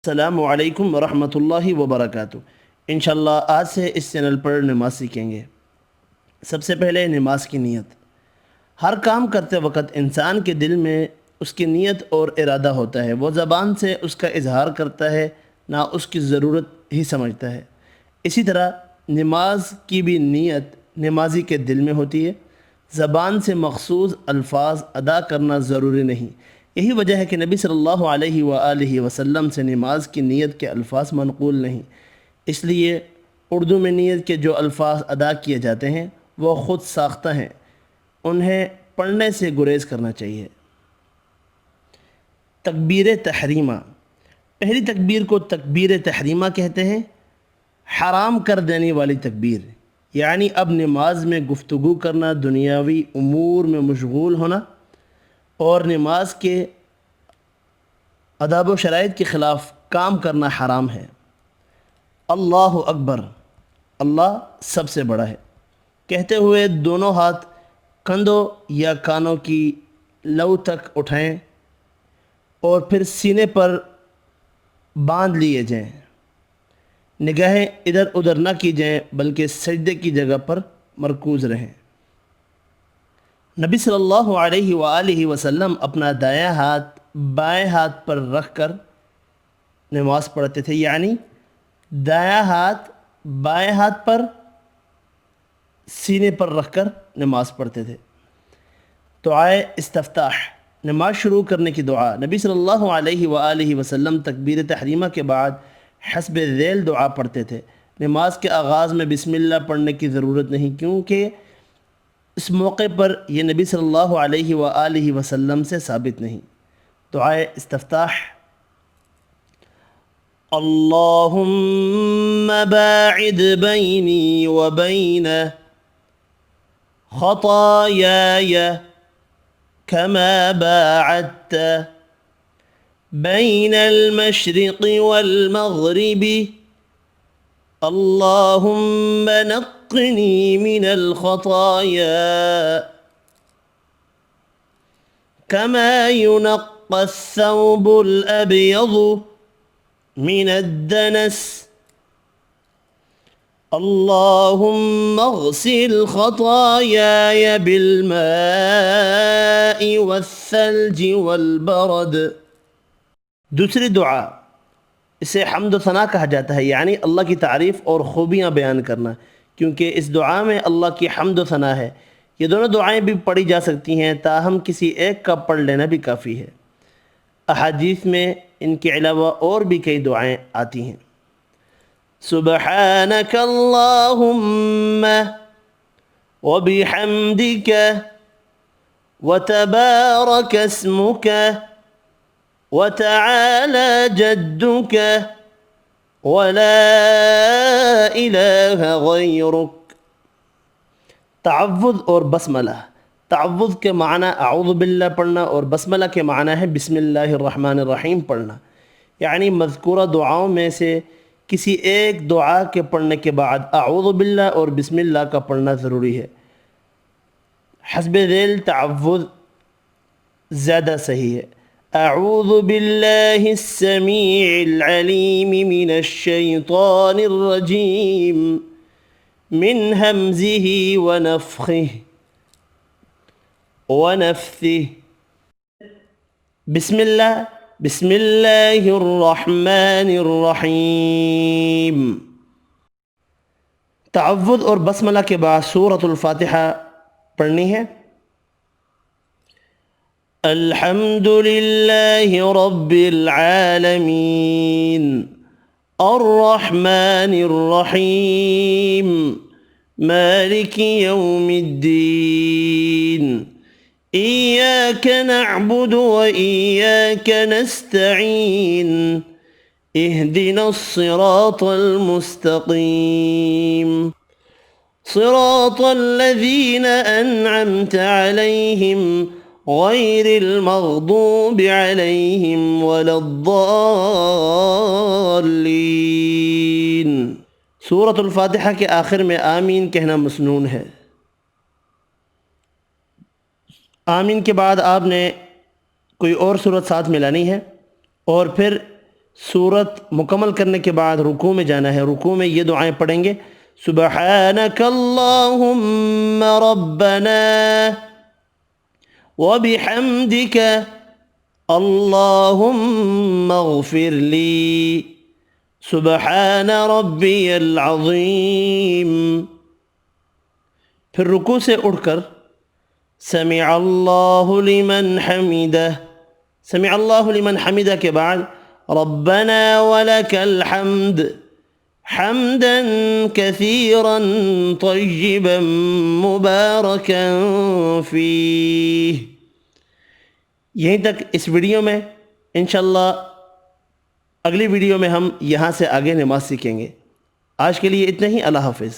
السلام علیکم ورحمۃ اللہ وبرکاتہ۔ انشاءاللہ آج سے اس چینل پر نماز سیکھیں گے۔ سب سے پہلے نماز کی نیت۔ ہر کام کرتے وقت انسان کے دل میں اس کی نیت اور ارادہ ہوتا ہے، وہ زبان سے اس کا اظہار کرتا ہے نہ اس کی ضرورت ہی سمجھتا ہے۔ اسی طرح نماز کی بھی نیت نمازی کے دل میں ہوتی ہے، زبان سے مخصوص الفاظ ادا کرنا ضروری نہیں۔ یہی وجہ ہے کہ نبی صلی اللہ علیہ وآلہ وسلم سے نماز کی نیت کے الفاظ منقول نہیں، اس لیے اردو میں نیت کے جو الفاظ ادا کیے جاتے ہیں وہ خود ساختہ ہیں، انہیں پڑھنے سے گریز کرنا چاہیے۔ تکبیر تحریمہ۔ پہلی تکبیر کو تکبیر تحریمہ کہتے ہیں، حرام کر دینے والی تکبیر، یعنی اب نماز میں گفتگو کرنا، دنیاوی امور میں مشغول ہونا اور نماز کے آداب و شرائط کے خلاف کام کرنا حرام ہے۔ اللہ اکبر، اللہ سب سے بڑا ہے کہتے ہوئے دونوں ہاتھ کندھوں یا کانوں کی لو تک اٹھائیں اور پھر سینے پر باندھ لیے جائیں۔ نگاہیں ادھر ادھر نہ کی جائیں بلکہ سجدے کی جگہ پر مرکوز رہیں۔ نبی صلی اللہ علیہ وآلہ وسلم اپنا دایاں ہاتھ بائیں ہاتھ پر رکھ کر نماز پڑھتے تھے، یعنی دایاں ہاتھ بائیں ہاتھ پر سینے پر رکھ کر نماز پڑھتے تھے۔ دعائے استفتاح، نماز شروع کرنے کی دعا۔ نبی صلی اللہ علیہ وآلہ وسلم تکبیر تحریمہ کے بعد حسب ذیل دعا پڑھتے تھے۔ نماز کے آغاز میں بسم اللہ پڑھنے کی ضرورت نہیں، کیونکہ اس موقع پر یہ نبی صلی اللہ علیہ وآلہ وسلم سے ثابت نہیں۔ دعائے استفتاح: اللہم باعد بینی وبین خطایای کما باعدت بین المشرق والمغرب اللہم نقنی من الخطایا كما ينقى الثوب الأبيض من الدنس اللهم اغسل خطاياي بالماء والثلج والبرد۔ دوسری دعا، اسے حمد و ثنا کہا جاتا ہے، یعنی اللہ کی تعریف اور خوبیاں بیان کرنا، کیونکہ اس دعا میں اللہ کی حمد و ثنا ہے۔ یہ دونوں دعائیں بھی پڑھی جا سکتی ہیں، تاہم کسی ایک کا پڑھ لینا بھی کافی ہے۔ احادیث میں ان کے علاوہ اور بھی کئی دعائیں آتی ہیں۔ سبحانک اللہم وبحمدک وتبارک اسمک وتعالی جدک ولا الہ غیرک۔ تعوذ اور بسملہ۔ تعوذ کے معنی اعوذ باللہ پڑھنا اور بسملہ کے معنی ہے بسم اللہ الرحمن الرحیم پڑھنا، یعنی مذکورہ دعاؤں میں سے کسی ایک دعا کے پڑھنے کے بعد اعوذ باللہ اور بسم اللہ کا پڑھنا ضروری ہے۔ حسب ذیل تعوذ زیادہ صحیح ہے۔ اعوذ باللہ السمیع العلیم من الشیطان الرجیم من ہمزہ ونفخہ ونفثہ۔ بسم اللہ الرحمن الرحیم۔ تعوذ اور بسملہ کے بعد سورۃ الفاتحہ پڑھنی ہے۔ الحمد للہ رب العالمین الرحمن الرحیم مالک یوم الدین ایاک نعبد وإیاک نستعین اہدنا الصراط المستقیم صراط الذین انعمت علیہم غیر المغضوب علیہم ولا الضالین۔ سورۃ الفاتحہ کے آخر میں آمین کہنا مسنون ہے۔ آمین کے بعد آپ نے کوئی اور صورت ساتھ ملانی ہے اور پھر سورت مکمل کرنے کے بعد رکوع میں جانا ہے. رکوع میں یہ دعائیں پڑھیں گے: سبحانک اللہم ربنا وبحمدک اللہم اغفر لی سبحان ربی العظیم. پھر رکوع سے اٹھ کر سمع اللہ لمن حمدہ، سمع اللہ لمن حمدہ کے بعد ربنا ولک الحمد حمدا کثیرا طیبا مبارکا فیہ. یہیں تک اس ویڈیو میں. انشاءاللہ اگلی ویڈیو میں ہم یہاں سے آگے نماز سیکھیں گے. آج کے لیے اتنا ہی. اللہ حافظ.